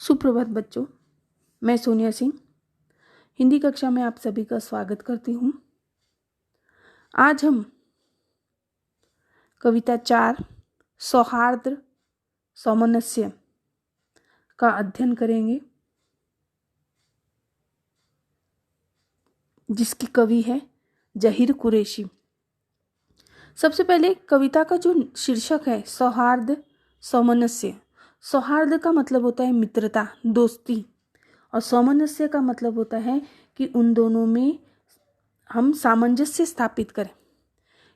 सुप्रभात बच्चों, मैं सोनिया सिंह हिंदी कक्षा में आप सभी का स्वागत करती हूँ। आज हम कविता 4 सौहार्द सामंजस्य का अध्ययन करेंगे, जिसकी कवि है जहीर कुरैशी। सबसे पहले कविता का जो शीर्षक है सौहार्द सामंजस्य। सौहार्द का मतलब होता है मित्रता, दोस्ती, और सामंजस्य का मतलब होता है कि उन दोनों में हम सामंजस्य स्थापित करें,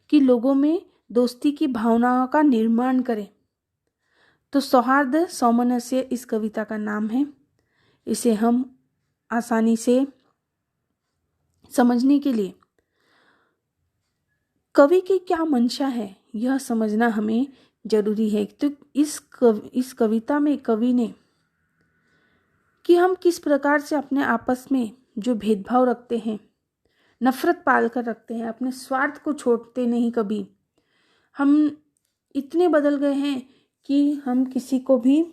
कि लोगों में दोस्ती की भावनाओं का निर्माण करें। तो सौहार्द सामंजस्य इस कविता का नाम है। इसे हम आसानी से समझने के लिए कवि की क्या मंशा है यह समझना हमें जरूरी है। तो इस कविता में कवि ने कि हम किस प्रकार से अपने आपस में जो भेदभाव रखते हैं, नफरत पाल कर रखते हैं, अपने स्वार्थ को छोड़ते नहीं। कभी हम इतने बदल गए हैं कि हम किसी को भी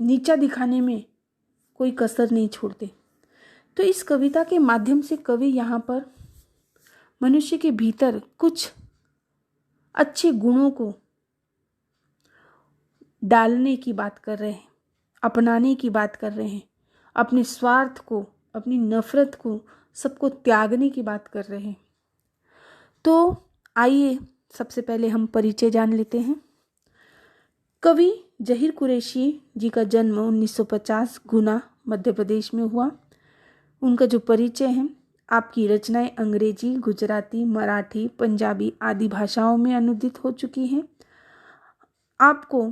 नीचा दिखाने में कोई कसर नहीं छोड़ते। तो इस कविता के माध्यम से कवि यहाँ पर मनुष्य के भीतर कुछ अच्छे गुणों को डालने की बात कर रहे हैं, अपनाने की बात कर रहे हैं, अपने स्वार्थ को, अपनी नफरत को, सबको त्यागने की बात कर रहे हैं। तो आइए सबसे पहले हम परिचय जान लेते हैं। कवि जहीर कुरैशी जी का जन्म 1950 गुना मध्य प्रदेश में हुआ। उनका जो परिचय है, आपकी रचनाएं अंग्रेजी, गुजराती, मराठी, पंजाबी आदि भाषाओं में अनुदित हो चुकी हैं। आपको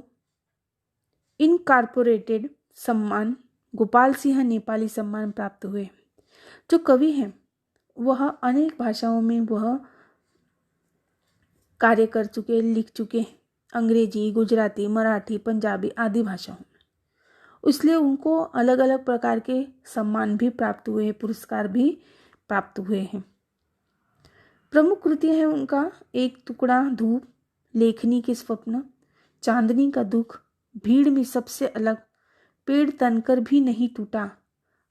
इनकॉर्पोरेटेड सम्मान, गोपाल सिंह नेपाली सम्मान प्राप्त हुए। जो कवि हैं वह अनेक भाषाओं में वह कार्य कर चुके, लिख चुके हैं, अंग्रेजी, गुजराती, मराठी, पंजाबी आदि भाषाओं में। इसलिए उनको अलग अलग प्रकार के सम्मान भी प्राप्त हुए हैं, पुरस्कार भी प्राप्त हुए हैं। प्रमुख कृतियां हैं उनका एक टुकड़ा धूप, लेखनी के स्वप्न, चांदनी का दुख, भीड़ में सबसे अलग, पेड़ तनकर भी नहीं टूटा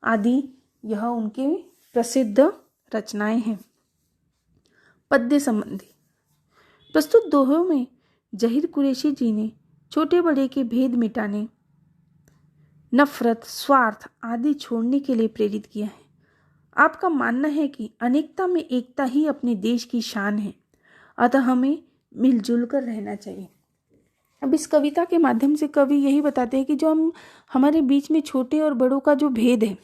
आदि यह उनके प्रसिद्ध रचनाएं हैं। पद्य संबंधी प्रस्तुत दोहों में जहीर कुरैशी जी ने छोटे बड़े के भेद मिटाने, नफरत, स्वार्थ आदि छोड़ने के लिए प्रेरित किया है। आपका मानना है कि अनेकता में एकता ही अपने देश की शान है, अतः हमें मिलजुल कर रहना चाहिए। अब इस कविता के माध्यम से कवि यही बताते हैं कि जो हमारे बीच में छोटे और बड़ों का जो भेद है,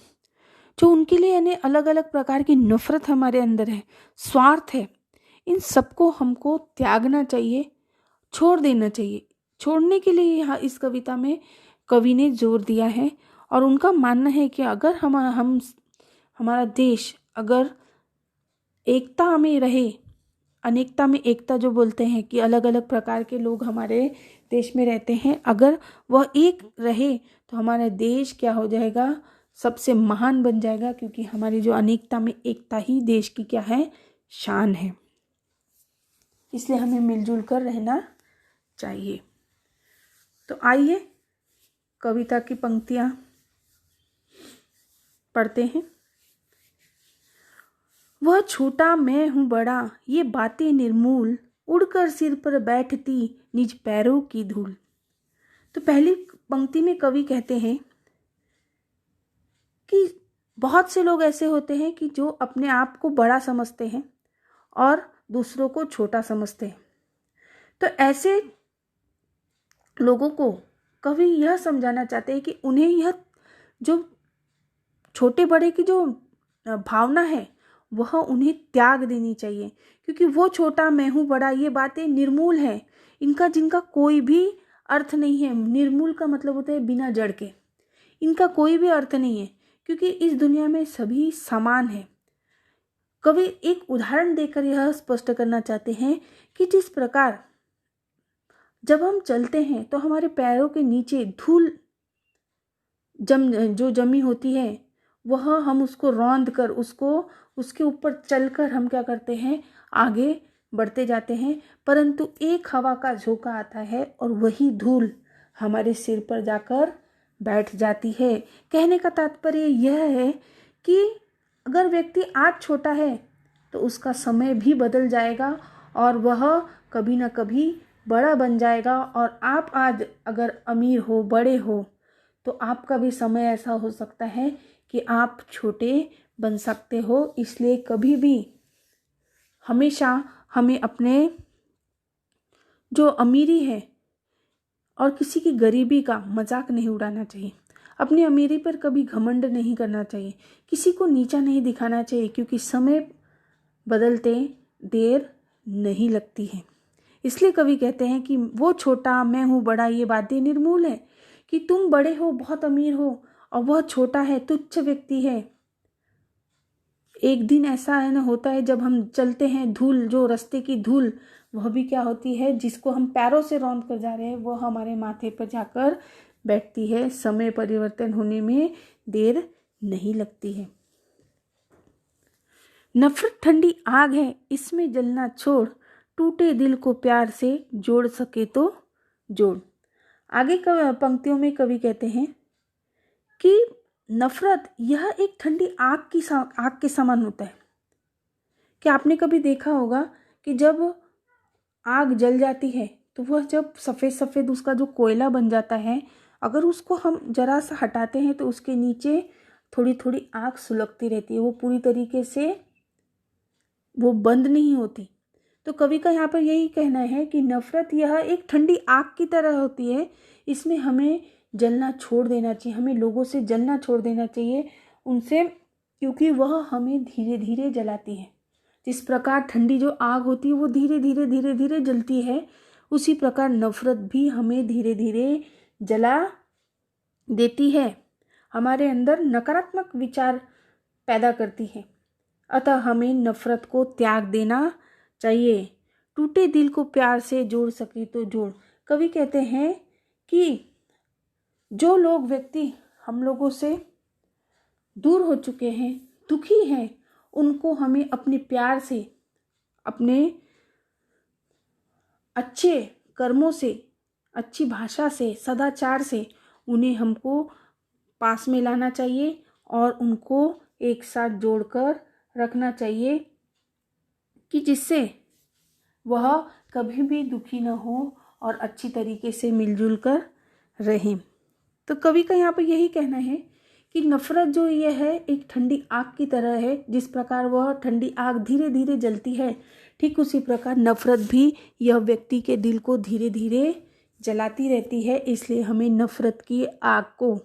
जो उनके लिए यानी अलग अलग प्रकार की नफरत हमारे अंदर है, स्वार्थ है, इन सबको हमको त्यागना चाहिए, छोड़ देना चाहिए। छोड़ने के लिए यहाँ इस कविता में कवि ने जोर दिया है। और उनका मानना है कि अगर हमारा देश अगर एकता में रहे, अनेकता में एकता जो बोलते हैं कि अलग अलग प्रकार के लोग हमारे देश में रहते हैं, अगर वह एक रहे तो हमारा देश क्या हो जाएगा, सबसे महान बन जाएगा, क्योंकि हमारी जो अनेकता में एकता ही देश की क्या है, शान है। इसलिए हमें मिलजुल कर रहना चाहिए। तो आइए कविता की पंक्तियां पढ़ते हैं। वह छोटा मैं हूँ बड़ा, ये बातें निर्मूल, उड़कर सिर पर बैठती निज पैरों की धूल। तो पहली पंक्ति में कवि कहते हैं कि बहुत से लोग ऐसे होते हैं कि जो अपने आप को बड़ा समझते हैं और दूसरों को छोटा समझते हैं। तो ऐसे लोगों को कवि यह समझाना चाहते हैं कि उन्हें यह जो छोटे बड़े की जो भावना है वह उन्हें त्याग देनी चाहिए, क्योंकि वो छोटा मैं हूँ बड़ा ये बातें निर्मूल है, इनका जिनका कोई भी अर्थ नहीं है। निर्मूल का मतलब होता है बिना जड़ के, इनका कोई भी अर्थ नहीं है, क्योंकि इस दुनिया में सभी समान है। कवि एक उदाहरण देकर यह स्पष्ट करना चाहते हैं कि जिस प्रकार जब हम चलते हैं तो हमारे पैरों के नीचे धूल जो जमी होती है, वह हम उसको रौंद कर उसके ऊपर चलकर हम क्या करते हैं, आगे बढ़ते जाते हैं। परंतु एक हवा का झोंका आता है और वही धूल हमारे सिर पर जाकर बैठ जाती है। कहने का तात्पर्य यह है कि अगर व्यक्ति आज छोटा है तो उसका समय भी बदल जाएगा और वह कभी ना कभी बड़ा बन जाएगा। और आप आज अगर अमीर हो, बड़े हो, तो आपका भी समय ऐसा हो सकता है कि आप छोटे बन सकते हो। इसलिए कभी भी हमेशा हमें अपने जो अमीरी है और किसी की गरीबी का मजाक नहीं उड़ाना चाहिए। अपनी अमीरी पर कभी घमंड नहीं करना चाहिए, किसी को नीचा नहीं दिखाना चाहिए, क्योंकि समय बदलते देर नहीं लगती है। इसलिए कवि कहते हैं कि वो छोटा मैं हूँ बड़ा, ये बातें निर्मूल है कि तुम बड़े हो, बहुत अमीर हो, और वह छोटा है, तुच्छ व्यक्ति है। एक दिन ऐसा है ना होता है जब हम चलते हैं, धूल, जो रास्ते की धूल, वह भी क्या होती है, जिसको हम पैरों से रौंद कर जा रहे हैं, वो हमारे माथे पर जाकर बैठती है। समय परिवर्तन होने में देर नहीं लगती है। नफरत ठंडी आग है, इसमें जलना छोड़, टूटे दिल को प्यार से जोड़ सके तो जोड़। आगे पंक्तियों में कवि कहते हैं कि नफरत यह एक ठंडी आग के समान होता है। क्या आपने कभी देखा होगा कि जब आग जल जाती है तो वह जब सफ़ेद सफ़ेद उसका जो कोयला बन जाता है, अगर उसको हम जरा सा हटाते हैं तो उसके नीचे थोड़ी थोड़ी आग सुलगती रहती है, वो पूरी तरीके से वो बंद नहीं होती। तो कवि का यहाँ पर यही कहना है कि नफरत यह एक ठंडी आग की तरह होती है, इसमें हमें जलना छोड़ देना चाहिए, हमें लोगों से जलना छोड़ देना चाहिए उनसे, क्योंकि वह हमें धीरे धीरे जलाती है। जिस प्रकार ठंडी जो आग होती है वो धीरे धीरे जलती है, उसी प्रकार नफरत भी हमें धीरे धीरे जला देती है, हमारे अंदर नकारात्मक विचार पैदा करती है। अतः हमें नफरत को त्याग देना चाहिए। टूटे दिल को प्यार से जोड़ सके तो जोड़। कवि कहते हैं कि जो लोग व्यक्ति हम लोगों से दूर हो चुके हैं, दुखी हैं, उनको हमें अपने प्यार से, अपने अच्छे कर्मों से, अच्छी भाषा से, सदाचार से उन्हें हमको पास में लाना चाहिए और उनको एक साथ जोड़कर रखना चाहिए कि जिससे वह कभी भी दुखी न हो और अच्छी तरीके से मिलजुल कर रहें। तो कवि का यहाँ पर यही कहना है कि नफरत जो ये है एक ठंडी आग की तरह है, जिस प्रकार वह ठंडी आग धीरे धीरे जलती है, ठीक उसी प्रकार नफरत भी यह व्यक्ति के दिल को धीरे धीरे जलाती रहती है। इसलिए हमें नफरत की आग को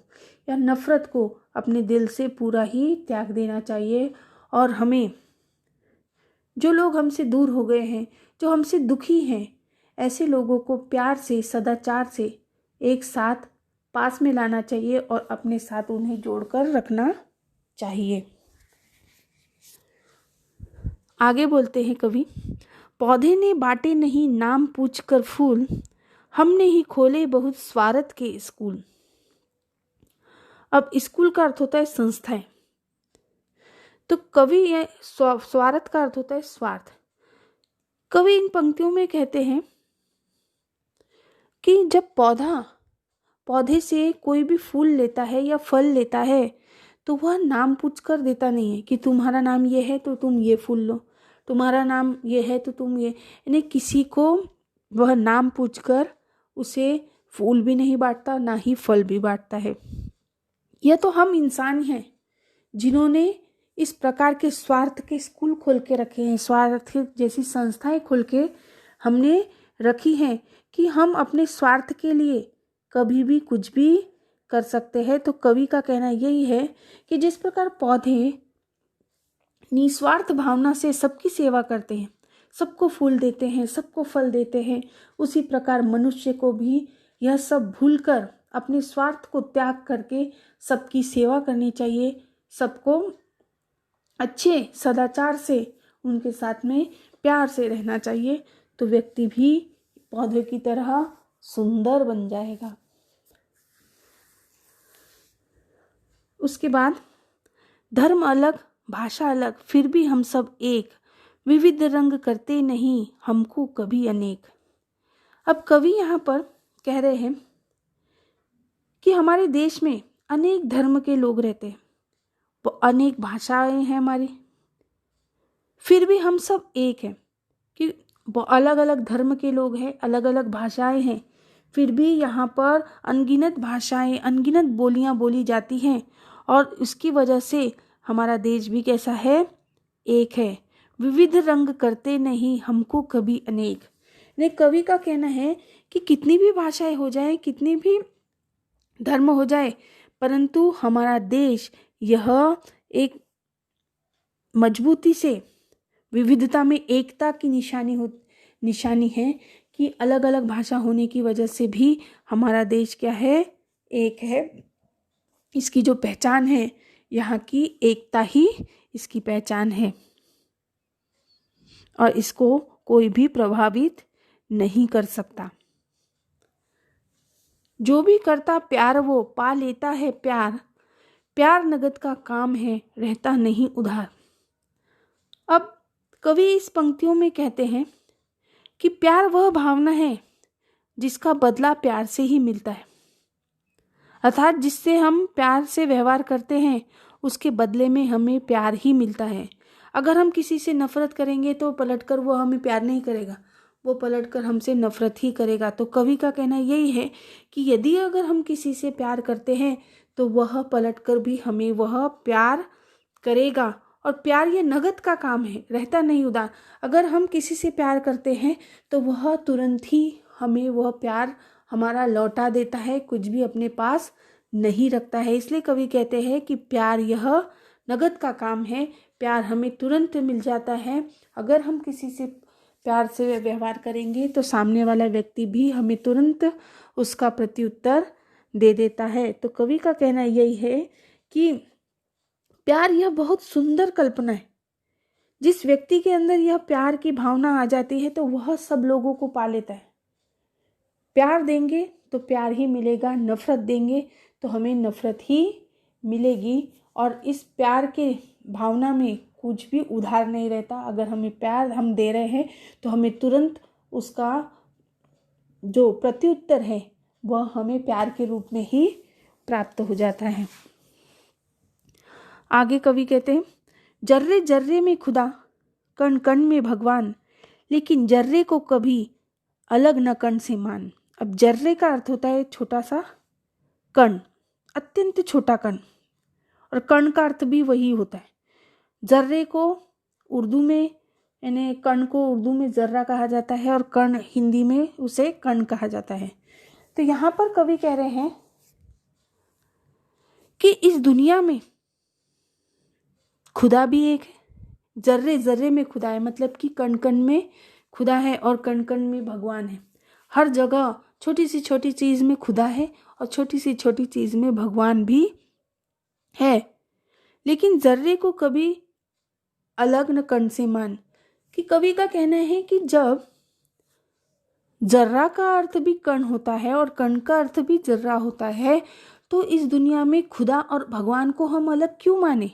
या नफरत को अपने दिल से पूरा ही त्याग देना चाहिए। और हमें जो लोग हमसे दूर हो गए हैं, जो हमसे दुखी हैं, ऐसे लोगों को प्यार से, सदाचार से एक साथ पास में लाना चाहिए और अपने साथ उन्हें जोड़कर रखना चाहिए। आगे बोलते हैं कवि, पौधे ने बांटे नहीं नाम पूछकर फूल, हमने ही खोले बहुत स्वार्थ के स्कूल। अब स्कूल का अर्थ होता है संस्थाएं, तो कवि ये स्वार्थ का अर्थ होता है स्वार्थ। कवि इन पंक्तियों में कहते हैं कि जब पौधे से कोई भी फूल लेता है या फल लेता है तो वह नाम पूछ कर देता नहीं है कि तुम्हारा नाम ये है तो तुम ये फूल लो, तुम्हारा नाम ये है तो तुम ये, यानी किसी को वह नाम पूछकर उसे फूल भी नहीं बांटता, ना ही फल भी बांटता है। यह तो हम इंसान हैं जिन्होंने इस प्रकार के स्वार्थ के स्कूल खोल के रखे हैं, स्वार्थ जैसी संस्थाएं खोल के हमने रखी हैं कि हम अपने स्वार्थ के लिए कभी भी कुछ भी कर सकते हैं। तो कवि का कहना यही है कि जिस प्रकार पौधे निस्वार्थ भावना से सबकी सेवा करते हैं, सबको फूल देते हैं, सबको फल देते हैं, उसी प्रकार मनुष्य को भी यह सब भूलकर अपने स्वार्थ को त्याग करके सबकी सेवा करनी चाहिए, सबको अच्छे सदाचार से उनके साथ में प्यार से रहना चाहिए। तो व्यक्ति भी पौधे की तरह सुंदर बन जाएगा। उसके बाद, धर्म अलग भाषा अलग फिर भी हम सब एक, विविध रंग करते नहीं हमको कभी अनेक। अब कवि यहाँ पर कह रहे हैं कि हमारे देश में अनेक धर्म के लोग रहते हैं, वो अनेक भाषाएं हैं हमारी, फिर भी हम सब एक हैं। कि अलग अलग धर्म के लोग हैं, अलग अलग भाषाएं हैं, फिर भी यहाँ पर अनगिनत भाषाएं, अनगिनत बोलियां बोली जाती हैं, और उसकी वजह से हमारा देश भी कैसा है, एक है। विविध रंग करते नहीं हमको कभी अनेक। ने कवि का कहना है कि कितनी भी भाषाएं हो जाए, कितनी भी धर्म हो जाए, परंतु हमारा देश यह एक मजबूती से विविधता में एकता की निशानी है कि अलग अलग भाषा होने की वजह से भी हमारा देश क्या है, एक है। इसकी जो पहचान है, यहाँ की एकता ही इसकी पहचान है, और इसको कोई भी प्रभावित नहीं कर सकता। जो भी करता प्यार वो पा लेता है प्यार, प्यार नगद का काम है रहता नहीं उधार। अब कवि इस पंक्तियों में कहते हैं कि प्यार वह भावना है जिसका बदला प्यार से ही मिलता है, अर्थात जिससे हम प्यार से व्यवहार करते हैं उसके बदले में हमें प्यार ही मिलता है। अगर हम किसी से नफरत करेंगे तो पलटकर वो हमें प्यार नहीं करेगा, वो पलटकर हमसे नफरत ही करेगा। तो कवि का कहना यही है कि यदि अगर हम किसी से प्यार करते हैं तो वह पलटकर भी हमें वह प्यार करेगा, और प्यार ये नगद का काम है, रहता नहीं उधार। अगर हम किसी से प्यार करते हैं तो वह तुरंत ही हमें वह प्यार हमारा लौटा देता है, कुछ भी अपने पास नहीं रखता है। इसलिए कवि कहते हैं कि प्यार यह नगद का काम है, प्यार हमें तुरंत मिल जाता है। अगर हम किसी से प्यार से व्यवहार करेंगे तो सामने वाला व्यक्ति भी हमें तुरंत उसका प्रत्युत्तर दे देता है। तो कवि का कहना यही है कि प्यार यह बहुत सुंदर कल्पना है। जिस व्यक्ति के अंदर यह प्यार की भावना आ जाती है तो वह सब लोगों को पा लेता है। प्यार देंगे तो प्यार ही मिलेगा, नफरत देंगे तो हमें नफरत ही मिलेगी, और इस प्यार के भावना में कुछ भी उधार नहीं रहता। अगर हमें प्यार हम दे रहे हैं तो हमें तुरंत उसका जो प्रत्युत्तर है वह हमें प्यार के रूप में ही प्राप्त हो जाता है। आगे कवि कहते हैं, जर्रे जर्रे में खुदा, कण कण में भगवान, लेकिन जर्रे को कभी अलग न कण से मान। अब जर्रे का अर्थ होता है छोटा सा कण, अत्यंत छोटा कण, और कण का अर्थ भी वही होता है। जर्रे को उर्दू में, यानी कण को उर्दू में जर्रा कहा जाता है, और कण हिंदी में उसे कण कहा जाता है। तो यहाँ पर कवि कह रहे हैं कि इस दुनिया में खुदा भी एक है, जर्रे जर्रे में खुदा है, मतलब कि कण कण में खुदा है और कण कण में भगवान है। हर जगह छोटी सी छोटी चीज में खुदा है और छोटी सी छोटी चीज में भगवान भी है। लेकिन जर्रे को कभी अलग न कण से मान। कि कवि का कहना है कि जब जर्रा का अर्थ भी कण होता है और कण का अर्थ भी जर्रा होता है, तो इस दुनिया में खुदा और भगवान को हम अलग क्यों माने।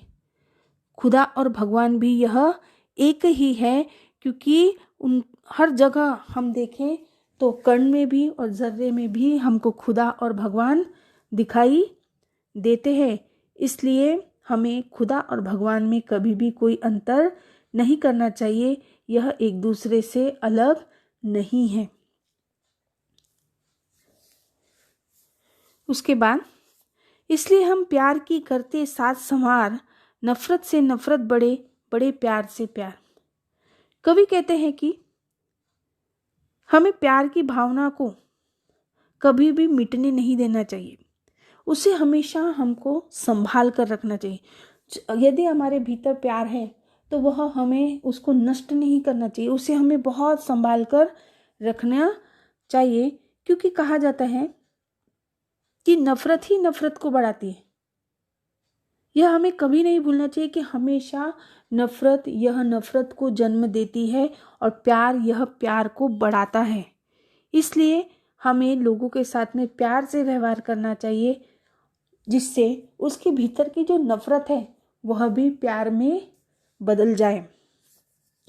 खुदा और भगवान भी यह एक ही है, क्योंकि उन हर जगह हम देखें तो कण में भी और जर्रे में भी हमको खुदा और भगवान दिखाई देते हैं। इसलिए हमें खुदा और भगवान में कभी भी कोई अंतर नहीं करना चाहिए, यह एक दूसरे से अलग नहीं है। उसके बाद, इसलिए हम प्यार की करते साथ संवार, नफरत से नफरत बड़े बड़े प्यार से प्यार। कवि कहते हैं कि हमें प्यार की भावना को कभी भी मिटने नहीं देना चाहिए, उसे हमेशा हमको संभाल कर रखना चाहिए। यदि हमारे भीतर प्यार है तो वह हमें उसको नष्ट नहीं करना चाहिए, उसे हमें बहुत संभाल कर रखना चाहिए, क्योंकि कहा जाता है कि नफरत ही नफरत को बढ़ाती है। यह हमें कभी नहीं भूलना चाहिए कि हमेशा नफरत यह नफरत को जन्म देती है और प्यार यह प्यार को बढ़ाता है। इसलिए हमें लोगों के साथ में प्यार से व्यवहार करना चाहिए, जिससे उसके भीतर की जो नफरत है वह भी प्यार में बदल जाए।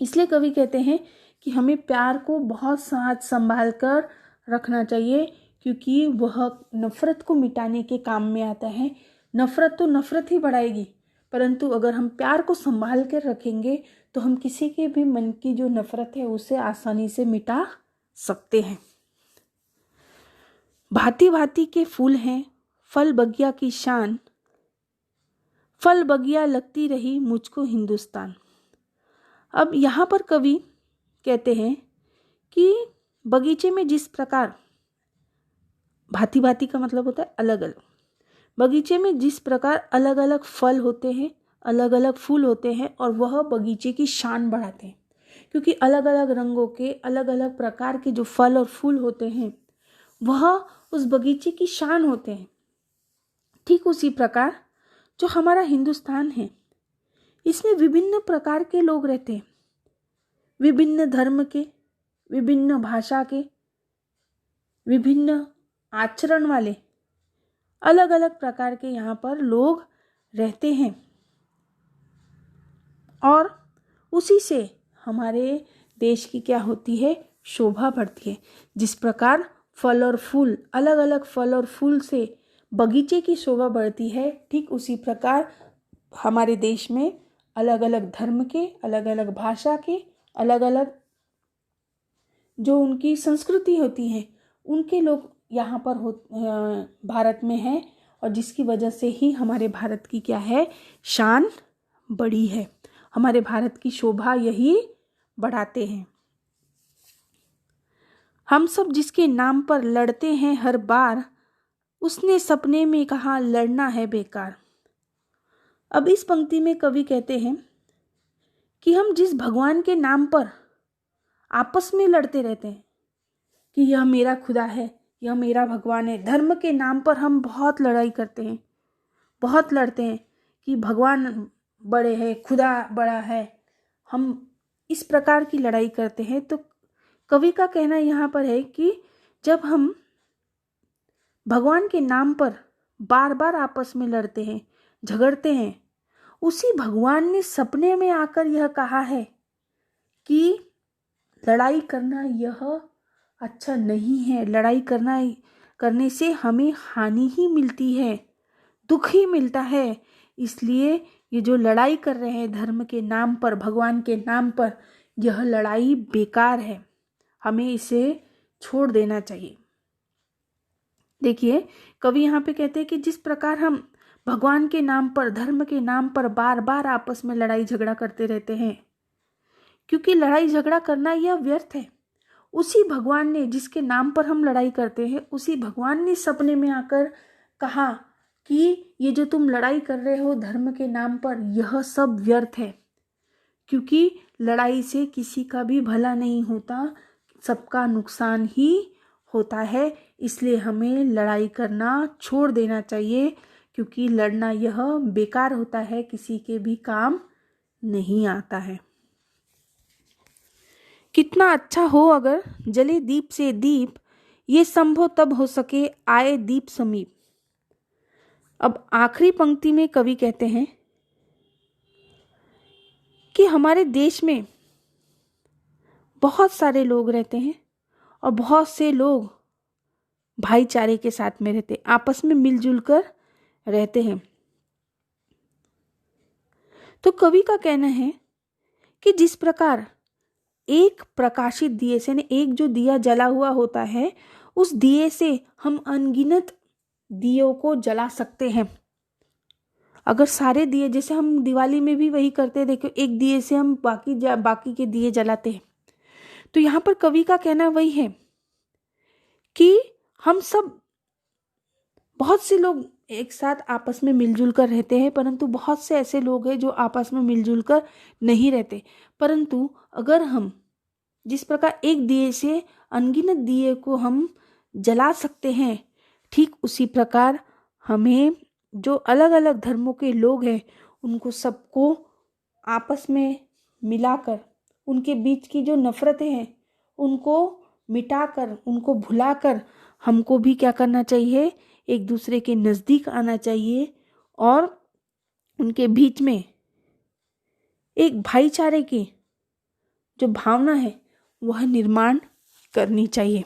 इसलिए कवि कहते हैं कि हमें प्यार को बहुत साथ संभाल कर रखना चाहिए, क्योंकि वह नफ़रत को मिटाने के काम में आता है। नफ़रत तो नफ़रत ही बढ़ाएगी, परंतु अगर हम प्यार को संभाल कर रखेंगे तो हम किसी के भी मन की जो नफ़रत है उसे आसानी से मिटा सकते हैं। भांति भांति के फूल हैं, फल बगिया की शान, फल बगिया लगती रही मुझको हिंदुस्तान। अब यहाँ पर कवि कहते हैं कि बगीचे में जिस प्रकार, भांति भांति का मतलब होता है अलग अलग, बगीचे में जिस प्रकार अलग अलग फल होते हैं, अलग अलग फूल होते हैं और वह बगीचे की शान बढ़ाते हैं, क्योंकि अलग अलग रंगों के अलग अलग प्रकार के जो फल और फूल होते हैं वह उस बगीचे की शान होते हैं। ठीक उसी प्रकार जो हमारा हिंदुस्तान है, इसमें विभिन्न प्रकार के लोग रहते हैं, विभिन्न धर्म के, विभिन्न भाषा के, विभिन्न आचरण वाले, अलग अलग प्रकार के यहाँ पर लोग रहते हैं और उसी से हमारे देश की क्या होती है, शोभा बढ़ती है। जिस प्रकार फल और फूल, अलग अलग फल और फूल से बगीचे की शोभा बढ़ती है, ठीक उसी प्रकार हमारे देश में अलग अलग धर्म के, अलग अलग भाषा के, अलग अलग जो उनकी संस्कृति होती है उनके लोग यहाँ पर भारत में हैं, और जिसकी वजह से ही हमारे भारत की क्या है, शान बड़ी है। हमारे भारत की शोभा यही बढ़ाते हैं। हम सब जिसके नाम पर लड़ते हैं हर बार, उसने सपने में कहा लड़ना है बेकार। अब इस पंक्ति में कवि कहते हैं कि हम जिस भगवान के नाम पर आपस में लड़ते रहते हैं कि यह मेरा खुदा है, यह मेरा भगवान है, धर्म के नाम पर हम बहुत लड़ाई करते हैं, बहुत लड़ते हैं कि भगवान बड़े हैं, खुदा बड़ा है, हम इस प्रकार की लड़ाई करते हैं। तो कवि का कहना यहाँ पर है कि जब हम भगवान के नाम पर बार बार आपस में लड़ते हैं, झगड़ते हैं, उसी भगवान ने सपने में आकर यह कहा है कि लड़ाई करना यह अच्छा नहीं है, लड़ाई करने से हमें हानि ही मिलती है, दुख ही मिलता है। इसलिए ये जो लड़ाई कर रहे हैं धर्म के नाम पर, भगवान के नाम पर, यह लड़ाई बेकार है, हमें इसे छोड़ देना चाहिए। देखिए कवि यहाँ पे कहते हैं कि जिस प्रकार हम भगवान के नाम पर, धर्म के नाम पर बार बार आपस में लड़ाई झगड़ा करते रहते हैं, क्योंकि लड़ाई झगड़ा करना यह व्यर्थ है। उसी भगवान ने, जिसके नाम पर हम लड़ाई करते हैं, उसी भगवान ने सपने में आकर कहा कि ये जो तुम लड़ाई कर रहे हो धर्म के नाम पर, यह सब व्यर्थ है, क्योंकि लड़ाई से किसी का भी भला नहीं होता, सबका नुकसान ही होता है। इसलिए हमें लड़ाई करना छोड़ देना चाहिए, क्योंकि लड़ना यह बेकार होता है, किसी के भी काम नहीं आता है। कितना अच्छा हो अगर जले दीप से दीप, ये संभव तब हो सके आए दीप समीप। अब आखिरी पंक्ति में कवि कहते हैं कि हमारे देश में बहुत सारे लोग रहते हैं और बहुत से लोग भाईचारे के साथ में रहते, आपस में मिलजुल कर रहते हैं। तो कवि का कहना है कि जिस प्रकार एक प्रकाशित दिए से, एक जो दिया जला हुआ होता है, उस दिए से हम अनगिनत दियों को जला सकते हैं। अगर सारे दिए, जैसे हम दिवाली में भी वही करते हैं, देखो एक दिए से हम बाकी के दिए जलाते हैं। तो यहाँ पर कवि का कहना वही है कि हम सब, बहुत से लोग एक साथ आपस में मिलजुल कर रहते हैं, परंतु बहुत से ऐसे लोग हैं जो आपस में मिलजुल कर नहीं रहते। परंतु अगर हम जिस प्रकार एक दिए से अनगिनत दिए को हम जला सकते हैं, ठीक उसी प्रकार हमें जो अलग अलग धर्मों के लोग हैं उनको सबको आपस में मिलाकर, उनके बीच की जो नफरतें हैं उनको मिटाकर, उनको भुलाकर हमको भी क्या करना चाहिए, एक दूसरे के नज़दीक आना चाहिए और उनके बीच में एक भाईचारे की जो भावना है वह निर्माण करनी चाहिए।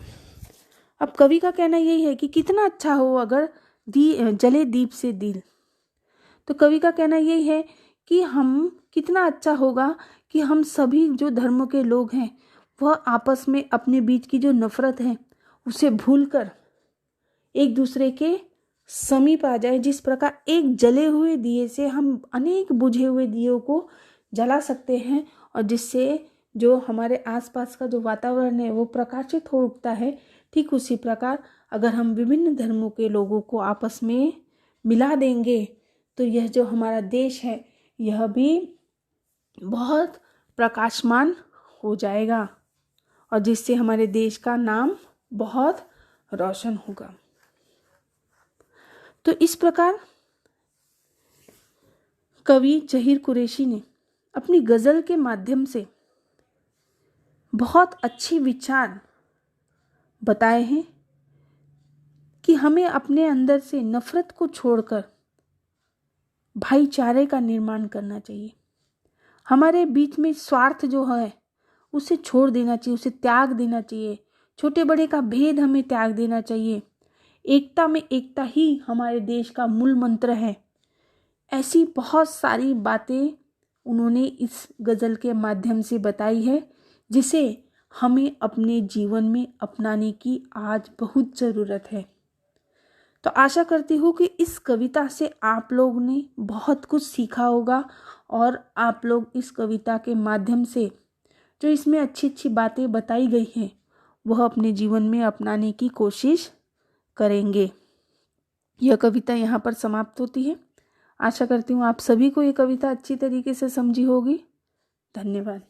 अब कवि का कहना यही है कि कितना अच्छा हो अगर जले दीप से दिल। तो कवि का कहना यही है कि हम कितना अच्छा होगा कि हम सभी जो धर्म के लोग हैं वह आपस में अपने बीच की जो नफरत है उसे भूलकर एक दूसरे के समीप आ जाए। जिस प्रकार एक जले हुए दिए से हम अनेक बुझे हुए दियों को जला सकते हैं और जिससे जो हमारे आसपास का जो वातावरण है वो प्रकाशित हो उठता है, ठीक उसी प्रकार अगर हम विभिन्न धर्मों के लोगों को आपस में मिला देंगे तो यह जो हमारा देश है यह भी बहुत प्रकाशमान हो जाएगा और जिससे हमारे देश का नाम बहुत रोशन होगा। तो इस प्रकार कवि जहीर कुरैशी ने अपनी गज़ल के माध्यम से बहुत अच्छे विचार बताए हैं कि हमें अपने अंदर से नफरत को छोड़कर भाईचारे का निर्माण करना चाहिए। हमारे बीच में स्वार्थ जो है उसे छोड़ देना चाहिए, उसे त्याग देना चाहिए। छोटे बड़े का भेद हमें त्याग देना चाहिए। एकता में एकता ही हमारे देश का मूल मंत्र है। ऐसी बहुत सारी बातें उन्होंने इस गज़ल के माध्यम से बताई है जिसे हमें अपने जीवन में अपनाने की आज बहुत ज़रूरत है। तो आशा करती हूँ कि इस कविता से आप लोग ने बहुत कुछ सीखा होगा और आप लोग इस कविता के माध्यम से जो इसमें अच्छी अच्छी बातें बताई गई हैं वह अपने जीवन में अपनाने की कोशिश करेंगे। यह कविता यहाँ पर समाप्त होती है। आशा करती हूँ आप सभी को ये कविता अच्छी तरीके से समझी होगी। धन्यवाद।